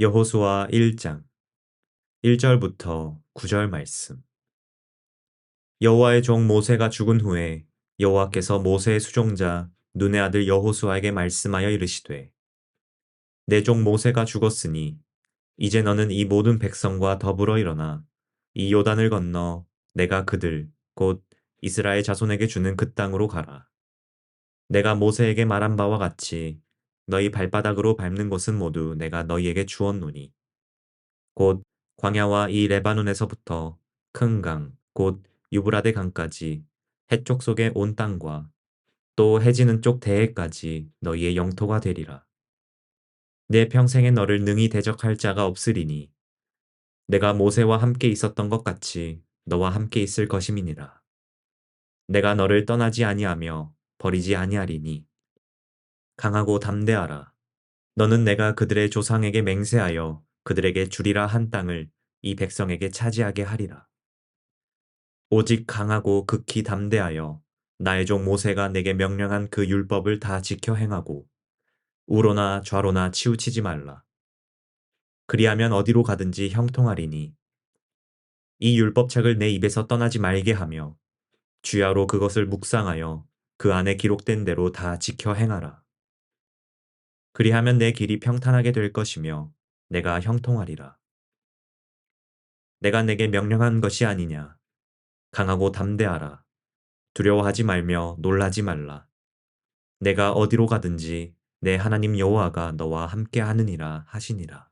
여호수아 1장 1절부터 9절 말씀. 여호와의 종 모세가 죽은 후에 여호와께서 모세의 수종자 눈의 아들 여호수아에게 말씀하여 이르시되 내 종 모세가 죽었으니 이제 너는 이 모든 백성과 더불어 일어나 이 요단을 건너 내가 그들 곧 이스라엘 자손에게 주는 그 땅으로 가라. 내가 모세에게 말한 바와 같이 너희 발바닥으로 밟는 곳은 모두 내가 너희에게 주었노니 곧 광야와 이 레바논에서부터 큰 강, 곧 유브라데 강까지 해쪽 속의 온 땅과 또 해지는 쪽 대해까지 너희의 영토가 되리라. 내 평생에 너를 능히 대적할 자가 없으리니 내가 모세와 함께 있었던 것 같이 너와 함께 있을 것임이니라. 내가 너를 떠나지 아니하며 버리지 아니하리니 강하고 담대하라. 너는 내가 그들의 조상에게 맹세하여 그들에게 주리라 한 땅을 이 백성에게 차지하게 하리라. 오직 강하고 극히 담대하여 나의 종 모세가 내게 명령한 그 율법을 다 지켜 행하고 우로나 좌로나 치우치지 말라. 그리하면 어디로 가든지 형통하리니 이 율법책을 내 입에서 떠나지 말게 하며 주야로 그것을 묵상하여 그 안에 기록된 대로 다 지켜 행하라. 그리하면 내 길이 평탄하게 될 것이며 내가 형통하리라. 내가 내게 명령한 것이 아니냐. 강하고 담대하라. 두려워하지 말며 놀라지 말라. 내가 어디로 가든지 내 하나님 여호와가 너와 함께 하느니라 하시니라.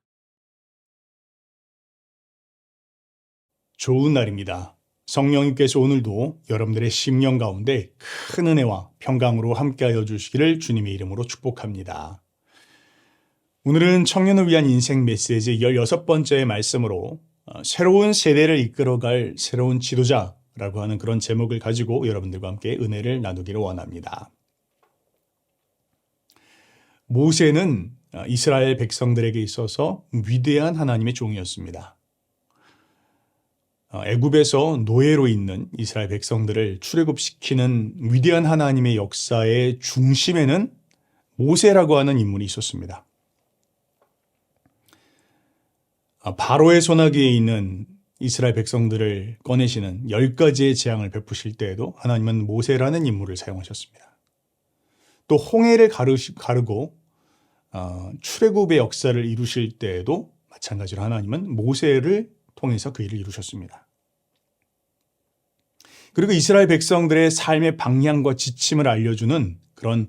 좋은 날입니다. 성령님께서 오늘도 여러분들의 심령 가운데 큰 은혜와 평강으로 함께하여 주시기를 주님의 이름으로 축복합니다. 오늘은 청년을 위한 인생 메시지 16번째 말씀으로 새로운 세대를 이끌어갈 새로운 지도자라고 하는 그런 제목을 가지고 여러분들과 함께 은혜를 나누기를 원합니다. 모세는 이스라엘 백성들에게 있어서 위대한 하나님의 종이었습니다. 애굽에서 노예로 있는 이스라엘 백성들을 출애굽시키는 위대한 하나님의 역사의 중심에는 모세라고 하는 인물이 있었습니다. 바로의 손아귀에 있는 이스라엘 백성들을 꺼내시는 10가지의 재앙을 베푸실 때에도 하나님은 모세라는 인물을 사용하셨습니다. 또 홍해를 가르고 출애굽의 역사를 이루실 때에도 마찬가지로 하나님은 모세를 통해서 그 일을 이루셨습니다. 그리고 이스라엘 백성들의 삶의 방향과 지침을 알려주는 그런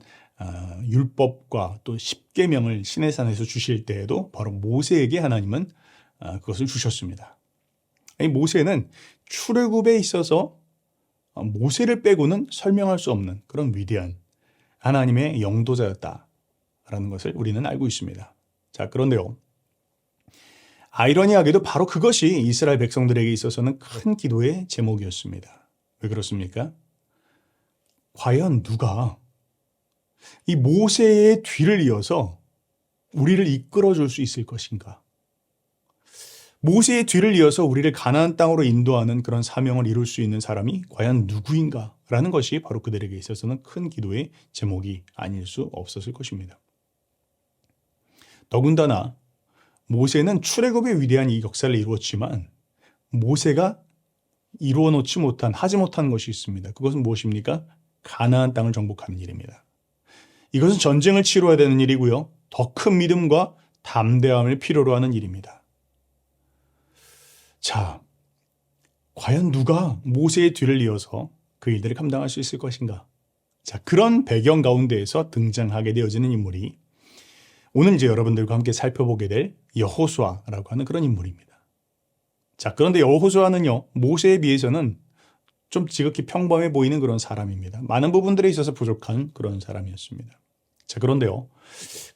율법과 또 십계명을 시내산에서 주실 때에도 바로 모세에게 하나님은 그것을 주셨습니다. 모세는 출애굽에 있어서 모세를 빼고는 설명할 수 없는 그런 위대한 하나님의 영도자였다라는 것을 우리는 알고 있습니다. 자, 그런데요. 아이러니하게도 바로 그것이 이스라엘 백성들에게 있어서는 큰 기도의 제목이었습니다. 왜 그렇습니까? 과연 누가 이 모세의 뒤를 이어서 우리를 이끌어 줄 수 있을 것인가? 모세의 뒤를 이어서 우리를 가나안 땅으로 인도하는 그런 사명을 이룰 수 있는 사람이 과연 누구인가? 라는 것이 바로 그들에게 있어서는 큰 기도의 제목이 아닐 수 없었을 것입니다. 더군다나 모세는 출애굽의 위대한 이 역사를 이루었지만 모세가 이루어 놓지 못한, 하지 못한 것이 있습니다. 그것은 무엇입니까? 가나안 땅을 정복하는 일입니다. 이것은 전쟁을 치러야 되는 일이고요. 더 큰 믿음과 담대함을 필요로 하는 일입니다. 자, 과연 누가 모세의 뒤를 이어서 그 일들을 감당할 수 있을 것인가? 자, 그런 배경 가운데에서 등장하게 되어지는 인물이 오늘 이제 여러분들과 함께 살펴보게 될 여호수아라고 하는 그런 인물입니다. 자, 그런데 여호수아는요, 모세에 비해서는 좀 지극히 평범해 보이는 그런 사람입니다. 많은 부분들에 있어서 부족한 그런 사람이었습니다. 자, 그런데요,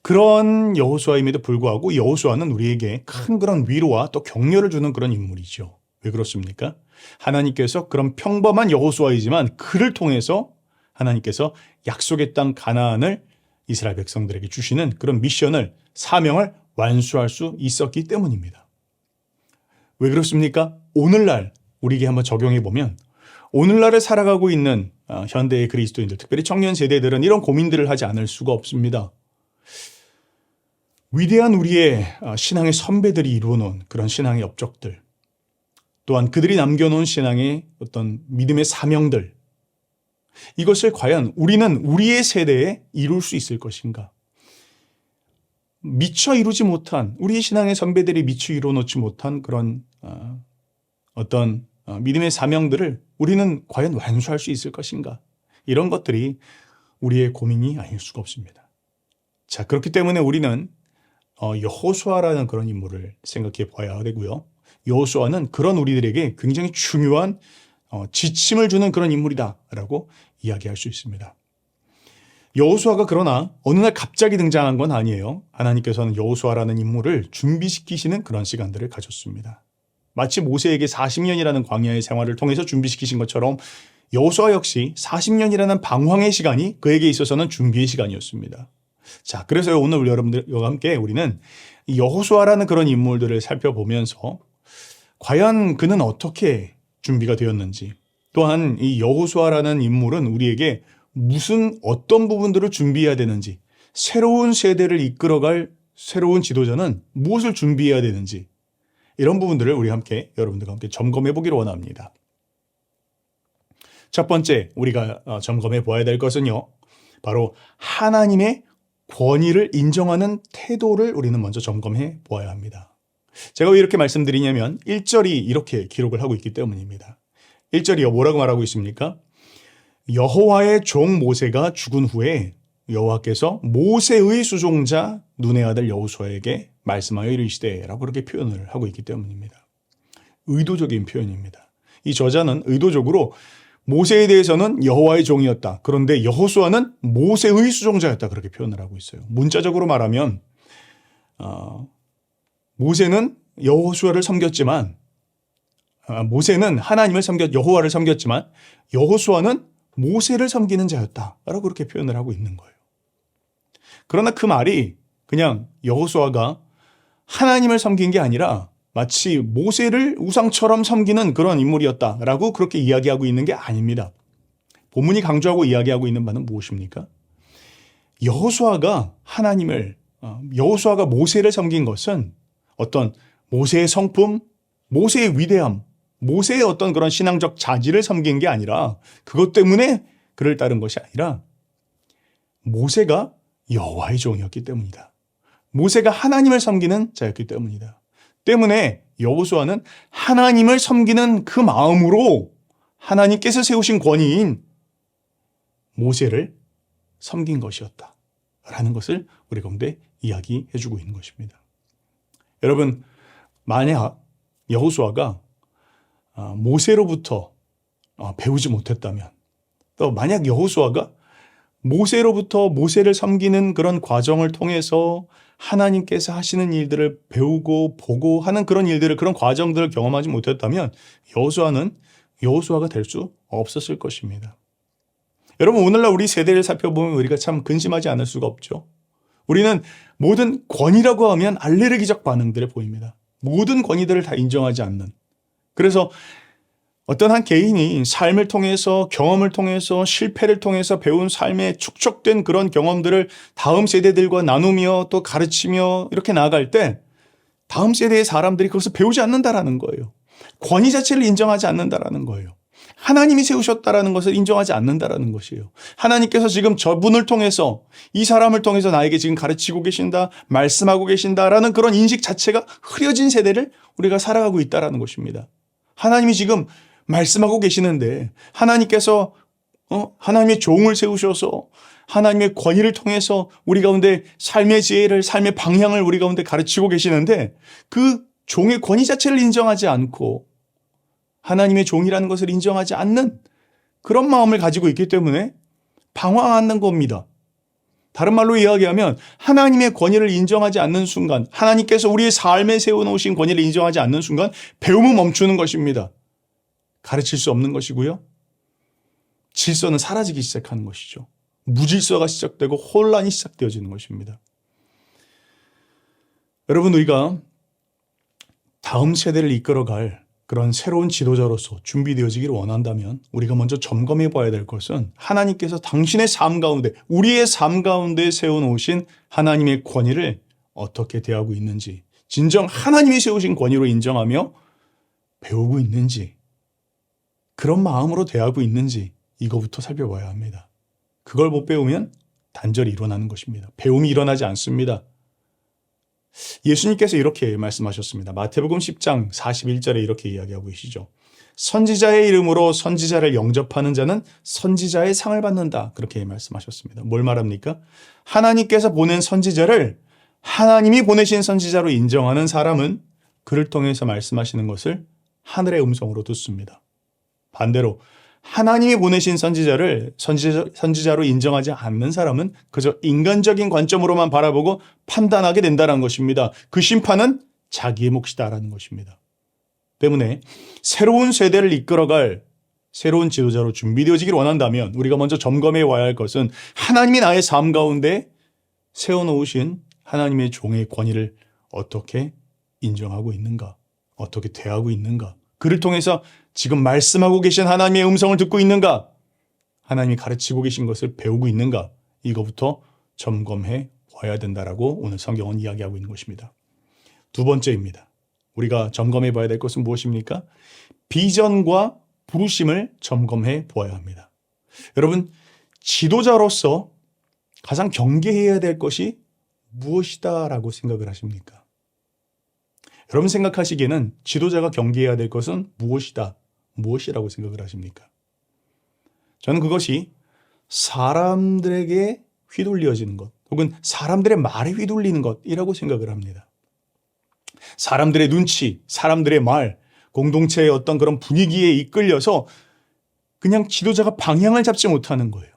그런 여호수아임에도 불구하고 여호수아는 우리에게 큰 그런 위로와 또 격려를 주는 그런 인물이죠. 왜 그렇습니까? 하나님께서 그런 평범한 여호수아이지만 그를 통해서 하나님께서 약속의 땅 가나안을 이스라엘 백성들에게 주시는 그런 미션을, 사명을 완수할 수 있었기 때문입니다. 왜 그렇습니까? 오늘날 우리에게 한번 적용해 보면 오늘날을 살아가고 있는 현대의 그리스도인들, 특별히 청년 세대들은 이런 고민들을 하지 않을 수가 없습니다. 위대한 우리의 신앙의 선배들이 이루어놓은 그런 신앙의 업적들, 또한 그들이 남겨놓은 신앙의 어떤 믿음의 사명들, 이것을 과연 우리는 우리의 세대에 이룰 수 있을 것인가? 미처 이루지 못한, 우리의 신앙의 선배들이 미처 이루어놓지 못한 그런 어떤 믿음의 사명들을 우리는 과연 완수할 수 있을 것인가? 이런 것들이 우리의 고민이 아닐 수가 없습니다. 자, 그렇기 때문에 우리는 여호수아라는 그런 인물을 생각해 봐야 되고요. 여호수아는 그런 우리들에게 굉장히 중요한 지침을 주는 그런 인물이다라고 이야기할 수 있습니다. 여호수아가 그러나 어느 날 갑자기 등장한 건 아니에요. 하나님께서는 여호수아라는 인물을 준비시키시는 그런 시간들을 가졌습니다. 마치 모세에게 40년이라는 광야의 생활을 통해서 준비시키신 것처럼 여호수아 역시 40년이라는 방황의 시간이 그에게 있어서는 준비의 시간이었습니다. 자, 그래서 오늘 여러분들과 함께 우리는 여호수아라는 그런 인물들을 살펴보면서 과연 그는 어떻게 준비가 되었는지, 또한 이 여호수아라는 인물은 우리에게 어떤 부분들을 준비해야 되는지, 새로운 세대를 이끌어갈 새로운 지도자는 무엇을 준비해야 되는지, 이런 부분들을 우리 함께 여러분들과 함께 점검해 보기를 원합니다. 첫 번째 우리가 점검해 보아야 될 것은요, 바로 하나님의 권위를 인정하는 태도를 우리는 먼저 점검해 보아야 합니다. 제가 왜 이렇게 말씀드리냐면 1절이 이렇게 기록을 하고 있기 때문입니다. 1절이 뭐라고 말하고 있습니까? 여호와의 종 모세가 죽은 후에 여호와께서 모세의 수종자 눈의 아들 여호수아에게 말씀하여 이르시되 라고 그렇게 표현을 하고 있기 때문입니다. 의도적인 표현입니다. 이 저자는 의도적으로 모세에 대해서는 여호와의 종이었다. 그런데 여호수아는 모세의 수종자였다. 그렇게 표현을 하고 있어요. 문자적으로 말하면 모세는 여호수아를 섬겼지만 모세는 여호와를 섬겼지만 여호수아는 모세를 섬기는 자였다라고 그렇게 표현을 하고 있는 거예요. 그러나 그 말이 그냥 여호수아가 하나님을 섬긴 게 아니라 마치 모세를 우상처럼 섬기는 그런 인물이었다라고 그렇게 이야기하고 있는 게 아닙니다. 본문이 강조하고 이야기하고 있는 바는 무엇입니까? 여호수아가 모세를 섬긴 것은 어떤 모세의 성품, 모세의 위대함, 모세의 어떤 그런 신앙적 자질을 섬긴 게 아니라, 그것 때문에 그를 따른 것이 아니라 모세가 여호와의 종이었기 때문이다. 모세가 하나님을 섬기는 자였기 때문이다. 때문에 여호수아는 하나님을 섬기는 그 마음으로 하나님께서 세우신 권위인 모세를 섬긴 것이었다 라는 것을 우리 가운데 이야기해 주고 있는 것입니다. 여러분, 만약 여호수아가 모세로부터 배우지 못했다면, 또 만약 여호수아가 모세로부터 모세를 섬기는 그런 과정을 통해서 하나님께서 하시는 일들을 배우고 보고 하는 그런 과정들을 경험하지 못했다면 여호수아가 될 수 없었을 것입니다. 여러분, 오늘날 우리 세대를 살펴보면 우리가 참 근심하지 않을 수가 없죠. 우리는 모든 권위라고 하면 알레르기적 반응들을 보입니다. 모든 권위들을 다 인정하지 않는. 그래서 어떤 한 개인이 삶을 통해서, 경험을 통해서, 실패를 통해서 배운 삶에 축적된 그런 경험들을 다음 세대들과 나누며 또 가르치며 이렇게 나아갈 때 다음 세대의 사람들이 그것을 배우지 않는다라는 거예요. 권위 자체를 인정하지 않는다라는 거예요. 하나님이 세우셨다라는 것을 인정하지 않는다라는 것이에요. 하나님께서 지금 저분을 통해서, 이 사람을 통해서 나에게 지금 가르치고 계신다, 말씀하고 계신다라는 그런 인식 자체가 흐려진 세대를 우리가 살아가고 있다라는 것입니다. 하나님이 지금 말씀하고 계시는데 하나님께서 하나님의 종을 세우셔서 하나님의 권위를 통해서 우리 가운데 삶의 지혜를, 삶의 방향을 우리 가운데 가르치고 계시는데 그 종의 권위 자체를 인정하지 않고 하나님의 종이라는 것을 인정하지 않는 그런 마음을 가지고 있기 때문에 방황하는 겁니다. 다른 말로 이야기하면 하나님의 권위를 인정하지 않는 순간, 하나님께서 우리의 삶에 세워놓으신 권위를 인정하지 않는 순간 배움은 멈추는 것입니다. 가르칠 수 없는 것이고요. 질서는 사라지기 시작하는 것이죠. 무질서가 시작되고 혼란이 시작되어지는 것입니다. 여러분, 우리가 다음 세대를 이끌어갈 그런 새로운 지도자로서 준비되어지기를 원한다면 우리가 먼저 점검해 봐야 될 것은 하나님께서 당신의 삶 가운데, 우리의 삶 가운데 세워놓으신 하나님의 권위를 어떻게 대하고 있는지, 진정 하나님이 세우신 권위로 인정하며 배우고 있는지, 그런 마음으로 대하고 있는지 이거부터 살펴봐야 합니다. 그걸 못 배우면 단절이 일어나는 것입니다. 배움이 일어나지 않습니다. 예수님께서 이렇게 말씀하셨습니다. 마태복음 10장 41절에 이렇게 이야기하고 계시죠. 선지자의 이름으로 선지자를 영접하는 자는 선지자의 상을 받는다. 그렇게 말씀하셨습니다. 뭘 말합니까? 하나님께서 보낸 선지자를 하나님이 보내신 선지자로 인정하는 사람은 그를 통해서 말씀하시는 것을 하늘의 음성으로 듣습니다. 반대로 하나님이 보내신 선지자를 선지자로 인정하지 않는 사람은 그저 인간적인 관점으로만 바라보고 판단하게 된다는 것입니다. 그 심판은 자기의 몫이다라는 것입니다. 때문에 새로운 세대를 이끌어갈 새로운 지도자로 준비되어지길 원한다면 우리가 먼저 점검해 와야 할 것은 하나님이 나의 삶 가운데 세워놓으신 하나님의 종의 권위를 어떻게 인정하고 있는가, 어떻게 대하고 있는가, 그를 통해서 지금 말씀하고 계신 하나님의 음성을 듣고 있는가, 하나님이 가르치고 계신 것을 배우고 있는가, 이거부터 점검해 와야 된다라고 오늘 성경은 이야기하고 있는 것입니다. 두 번째입니다. 우리가 점검해 봐야 될 것은 무엇입니까? 비전과 부르심을 점검해 보아야 합니다. 여러분, 지도자로서 가장 경계해야 될 것이 무엇이다라고 생각을 하십니까? 여러분 생각하시기에는 지도자가 경계해야 될 것은 무엇이다, 무엇이라고 생각을 하십니까? 저는 그것이 사람들에게 휘둘려지는 것, 혹은 사람들의 말에 휘둘리는 것이라고 생각을 합니다. 사람들의 눈치, 사람들의 말, 공동체의 어떤 그런 분위기에 이끌려서 그냥 지도자가 방향을 잡지 못하는 거예요.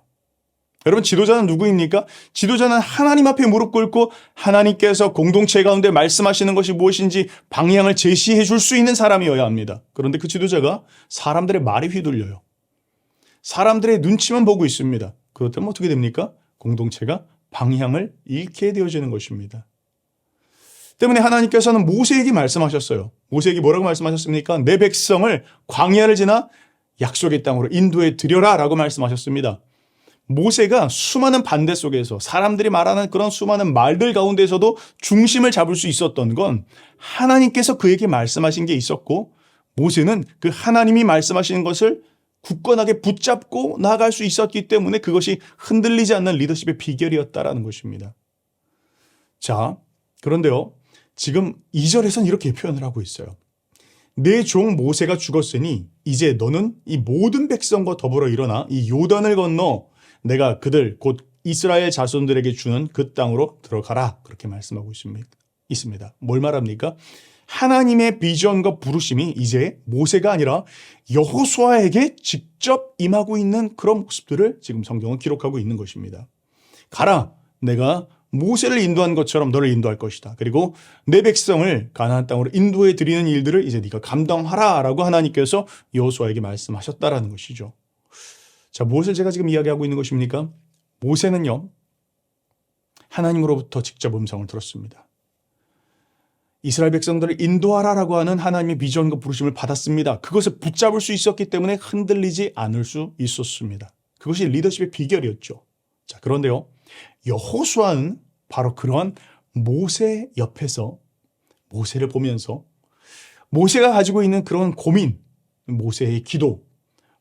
여러분, 지도자는 누구입니까? 지도자는 하나님 앞에 무릎 꿇고 하나님께서 공동체 가운데 말씀하시는 것이 무엇인지 방향을 제시해 줄 수 있는 사람이어야 합니다. 그런데 그 지도자가 사람들의 말에 휘둘려요. 사람들의 눈치만 보고 있습니다. 그렇다면 어떻게 됩니까? 공동체가 방향을 잃게 되어지는 것입니다. 때문에 하나님께서는 모세에게 말씀하셨어요. 모세에게 뭐라고 말씀하셨습니까? 내 백성을 광야를 지나 약속의 땅으로 인도해 드려라 라고 말씀하셨습니다. 모세가 수많은 반대 속에서 사람들이 말하는 그런 수많은 말들 가운데서도 중심을 잡을 수 있었던 건 하나님께서 그에게 말씀하신 게 있었고, 모세는 그 하나님이 말씀하시는 것을 굳건하게 붙잡고 나아갈 수 있었기 때문에 그것이 흔들리지 않는 리더십의 비결이었다라는 것입니다. 자, 그런데요, 지금 2절에서는 이렇게 표현을 하고 있어요. 내 종 모세가 죽었으니 이제 너는 이 모든 백성과 더불어 일어나 이 요단을 건너 내가 그들 곧 이스라엘 자손들에게 주는 그 땅으로 들어가라. 그렇게 말씀하고 있습니다. 뭘 말합니까? 하나님의 비전과 부르심이 이제 모세가 아니라 여호수아에게 직접 임하고 있는 그런 모습들을 지금 성경은 기록하고 있는 것입니다. 가라, 내가 모세를 인도한 것처럼 너를 인도할 것이다. 그리고 내 백성을 가나안 땅으로 인도해 드리는 일들을 이제 네가 감당하라라고 하나님께서 여호수아에게 말씀하셨다라는 것이죠. 자, 무엇을 제가 지금 이야기하고 있는 것입니까? 모세는요, 하나님으로부터 직접 음성을 들었습니다. 이스라엘 백성들을 인도하라라고 하는 하나님의 비전과 부르심을 받았습니다. 그것을 붙잡을 수 있었기 때문에 흔들리지 않을 수 있었습니다. 그것이 리더십의 비결이었죠. 자, 그런데요, 여호수아는 바로 그러한 모세 옆에서 모세를 보면서 모세가 가지고 있는 그런 고민, 모세의 기도,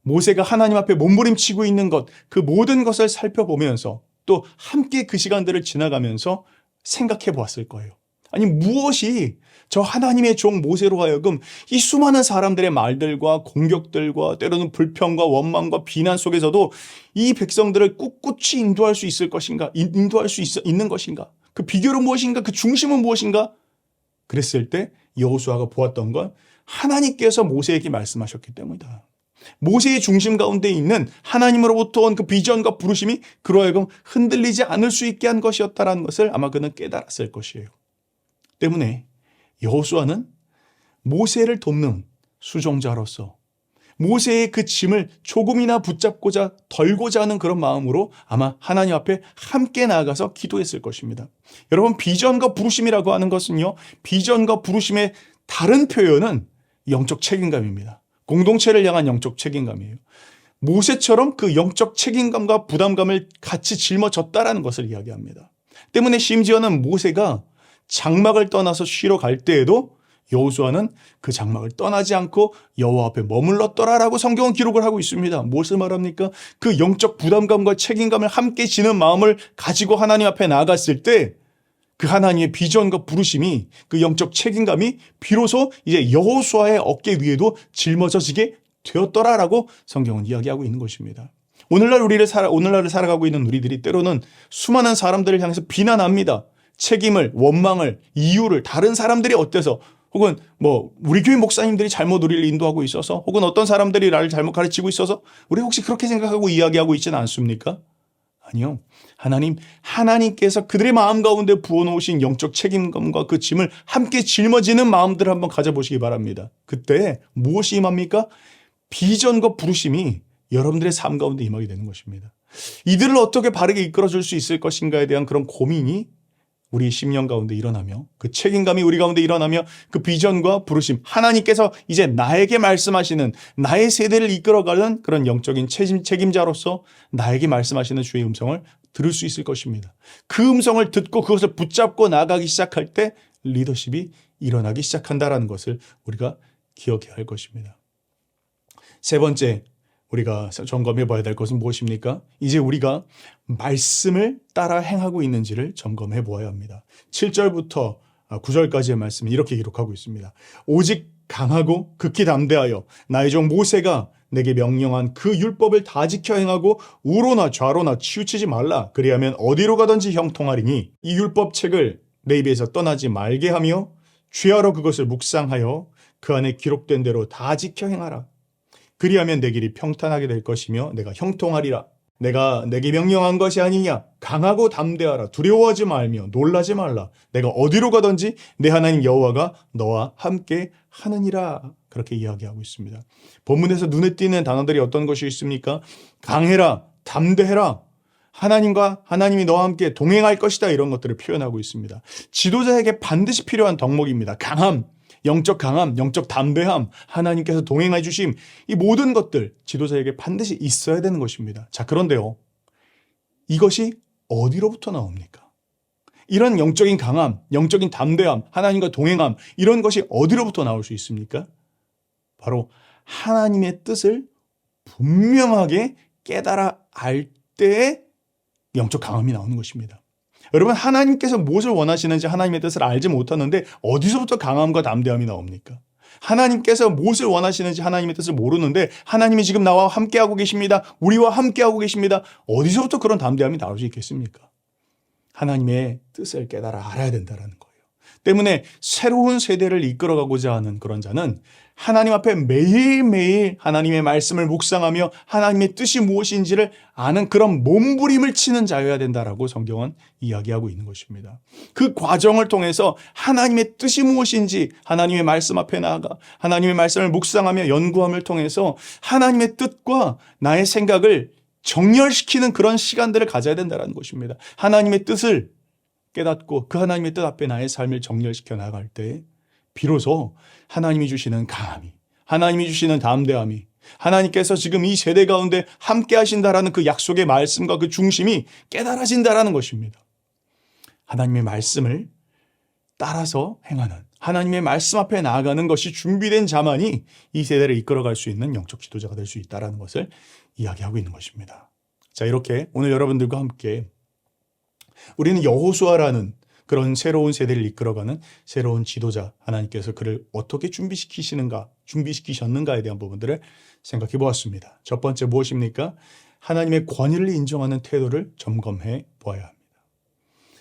모세가 하나님 앞에 몸부림치고 있는 것, 그 모든 것을 살펴보면서 또 함께 그 시간들을 지나가면서 생각해 보았을 거예요. 아니, 무엇이 저 하나님의 종 모세로 하여금 이 수많은 사람들의 말들과 공격들과 때로는 불평과 원망과 비난 속에서도 이 백성들을 꿋꿋이 인도할 수 있을 것인가? 인도할 수 있는 것인가? 그 비결은 무엇인가? 그 중심은 무엇인가? 그랬을 때 여호수아가 보았던 건 하나님께서 모세에게 말씀하셨기 때문이다. 모세의 중심 가운데 있는 하나님으로부터 온 그 비전과 부르심이 그로 하여금 흔들리지 않을 수 있게 한 것이었다라는 것을 아마 그는 깨달았을 것이에요. 때문에 여호수아는 모세를 돕는 수종자로서 모세의 그 짐을 조금이나 붙잡고자 덜고자 하는 그런 마음으로 아마 하나님 앞에 함께 나아가서 기도했을 것입니다. 여러분, 비전과 부르심이라고 하는 것은요, 비전과 부르심의 다른 표현은 영적 책임감입니다. 공동체를 향한 영적 책임감이에요. 모세처럼 그 영적 책임감과 부담감을 같이 짊어졌다라는 것을 이야기합니다. 때문에 심지어는 모세가 장막을 떠나서 쉬러 갈 때에도 여호수아는 그 장막을 떠나지 않고 여호와 앞에 머물렀더라라고 성경은 기록을 하고 있습니다. 무엇을 말합니까? 그 영적 부담감과 책임감을 함께 지는 마음을 가지고 하나님 앞에 나아갔을 때 그 하나님의 비전과 부르심이, 그 영적 책임감이 비로소 이제 여호수아의 어깨 위에도 짊어져지게 되었더라라고 성경은 이야기하고 있는 것입니다. 오늘날을 살아가고 있는 우리들이 때로는 수많은 사람들을 향해서 비난합니다. 책임을, 원망을, 이유를 다른 사람들이 어때서, 혹은 우리 교회 목사님들이 잘못 우리를 인도하고 있어서, 혹은 어떤 사람들이 나를 잘못 가르치고 있어서, 우리 혹시 그렇게 생각하고 이야기하고 있지는 않습니까? 아니요. 하나님께서 그들의 마음 가운데 부어놓으신 영적 책임감과 그 짐을 함께 짊어지는 마음들을 한번 가져보시기 바랍니다. 그때 무엇이 임합니까? 비전과 부르심이 여러분들의 삶 가운데 임하게 되는 것입니다. 이들을 어떻게 바르게 이끌어줄 수 있을 것인가에 대한 그런 고민이 우리 심령 가운데 일어나며, 그 책임감이 우리 가운데 일어나며, 그 비전과 부르심, 하나님께서 이제 나에게 말씀하시는, 나의 세대를 이끌어가는 그런 영적인 책임자로서 나에게 말씀하시는 주의 음성을 들을 수 있을 것입니다. 그 음성을 듣고 그것을 붙잡고 나아가기 시작할 때 리더십이 일어나기 시작한다는 것을 우리가 기억해야 할 것입니다. 세 번째, 우리가 점검해 봐야 될 것은 무엇입니까? 이제 우리가 말씀을 따라 행하고 있는지를 점검해 보아야 합니다. 7절부터 9절까지의 말씀이 이렇게 기록하고 있습니다. 오직 강하고 극히 담대하여 나의 종 모세가 내게 명령한 그 율법을 다 지켜 행하고 우로나 좌로나 치우치지 말라. 그리하면 어디로 가든지 형통하리니 이 율법책을 내 입에서 떠나지 말게 하며 주야로 그것을 묵상하여 그 안에 기록된 대로 다 지켜 행하라. 그리하면 내 길이 평탄하게 될 것이며 내가 형통하리라. 내가 내게 명령한 것이 아니냐. 강하고 담대하라. 두려워하지 말며 놀라지 말라. 내가 어디로 가든지 내 하나님 여호와가 너와 함께 하느니라. 그렇게 이야기하고 있습니다. 본문에서 눈에 띄는 단어들이 어떤 것이 있습니까? 강해라. 담대해라. 하나님이 너와 함께 동행할 것이다. 이런 것들을 표현하고 있습니다. 지도자에게 반드시 필요한 덕목입니다. 강함. 영적 강함, 영적 담대함, 하나님께서 동행해 주심, 이 모든 것들 지도자에게 반드시 있어야 되는 것입니다. 자, 그런데요, 이것이 어디로부터 나옵니까? 이런 영적인 강함, 영적인 담대함, 하나님과 동행함, 이런 것이 어디로부터 나올 수 있습니까? 바로 하나님의 뜻을 분명하게 깨달아 알 때에 영적 강함이 나오는 것입니다. 여러분, 하나님께서 무엇을 원하시는지 하나님의 뜻을 알지 못하는데 어디서부터 강함과 담대함이 나옵니까? 하나님께서 무엇을 원하시는지 하나님의 뜻을 모르는데 하나님이 지금 나와 함께하고 계십니다. 우리와 함께하고 계십니다. 어디서부터 그런 담대함이 나올 수 있겠습니까? 하나님의 뜻을 깨달아 알아야 된다는 거예요. 때문에 새로운 세대를 이끌어가고자 하는 그런 자는 하나님 앞에 매일매일 하나님의 말씀을 묵상하며 하나님의 뜻이 무엇인지를 아는 그런 몸부림을 치는 자여야 된다라고 성경은 이야기하고 있는 것입니다. 그 과정을 통해서 하나님의 뜻이 무엇인지 하나님의 말씀 앞에 나아가 하나님의 말씀을 묵상하며 연구함을 통해서 하나님의 뜻과 나의 생각을 정렬시키는 그런 시간들을 가져야 된다는 것입니다. 하나님의 뜻을 깨닫고 그 하나님의 뜻 앞에 나의 삶을 정렬시켜 나갈 때 비로소 하나님이 주시는 강함이, 하나님이 주시는 담대함이, 하나님께서 지금 이 세대 가운데 함께 하신다라는 그 약속의 말씀과 그 중심이 깨달아진다라는 것입니다. 하나님의 말씀을 따라서 행하는, 하나님의 말씀 앞에 나아가는 것이 준비된 자만이 이 세대를 이끌어갈 수 있는 영적 지도자가 될 수 있다는 것을 이야기하고 있는 것입니다. 자, 이렇게 오늘 여러분들과 함께 우리는 여호수아라는 그런 새로운 세대를 이끌어가는 새로운 지도자, 하나님께서 그를 어떻게 준비시키셨는가에 대한 부분들을 생각해 보았습니다. 첫 번째 무엇입니까? 하나님의 권위를 인정하는 태도를 점검해 보아야 합니다.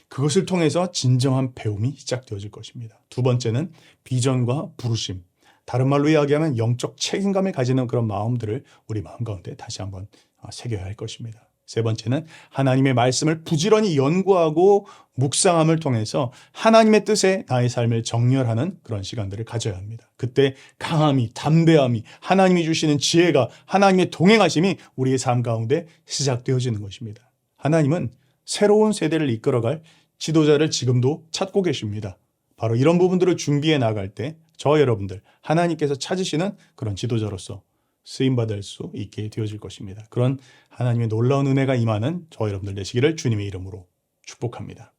그것을 통해서 진정한 배움이 시작되어질 것입니다. 두 번째는 비전과 부르심, 다른 말로 이야기하면 영적 책임감을 가지는 그런 마음들을 우리 마음 가운데 다시 한번 새겨야 할 것입니다. 세 번째는 하나님의 말씀을 부지런히 연구하고 묵상함을 통해서 하나님의 뜻에 나의 삶을 정렬하는 그런 시간들을 가져야 합니다. 그때 강함이, 담대함이, 하나님이 주시는 지혜가, 하나님의 동행하심이 우리의 삶 가운데 시작되어지는 것입니다. 하나님은 새로운 세대를 이끌어갈 지도자를 지금도 찾고 계십니다. 바로 이런 부분들을 준비해 나갈 때 저와 여러분들, 하나님께서 찾으시는 그런 지도자로서 쓰임받을 수 있게 되어질 것입니다. 그런 하나님의 놀라운 은혜가 임하는 저와 여러분들 되시기를 주님의 이름으로 축복합니다.